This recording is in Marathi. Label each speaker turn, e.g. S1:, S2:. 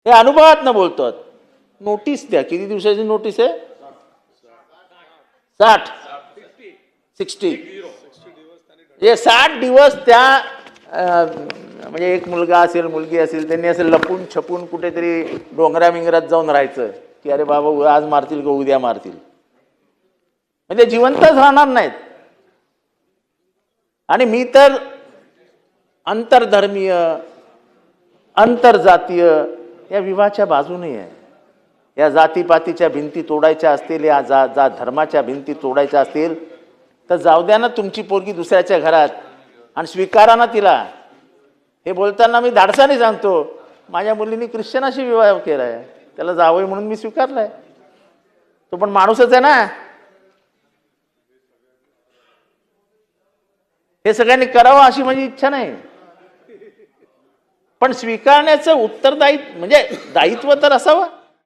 S1: हे अनुभवात बोलतात. नोटीस द्या. किती दिवसाची नोटीस आहे? 60 म्हणजे 60 दिवस त्या म्हणजे एक मुलगा असेल मुलगी असेल त्यांनी असं लपून छपून कुठेतरी डोंगरा मिंगरात जाऊन राहायचं की अरे बाबा आज मारतील का उद्या मारतील, म्हणजे जिवंतच राहणार नाहीत. आणि मी तर आंतरधर्मीय आंतरजातीय या विवाहाच्या बाजूने आहे. या जातीपातीच्या भिंती तोडायच्या असतील, या धर्माच्या भिंती तोडायच्या असतील तर जाऊ द्या ना तुमची पोरगी दुसऱ्याच्या घरात आणि स्वीकारा ना तिला. हे बोलताना मी धाडसाने सांगतो, माझ्या मुलीने ख्रिश्चनाशी विवाह केलाय, त्याला जावई म्हणून मी स्वीकारलाय. तो पण माणूसच आहे ना. हे सगळ्यांनी करावं अशी माझी इच्छा नाही, पण स्वीकारण्याचं उत्तरदायित्व म्हणजे दायित्व तर असावं.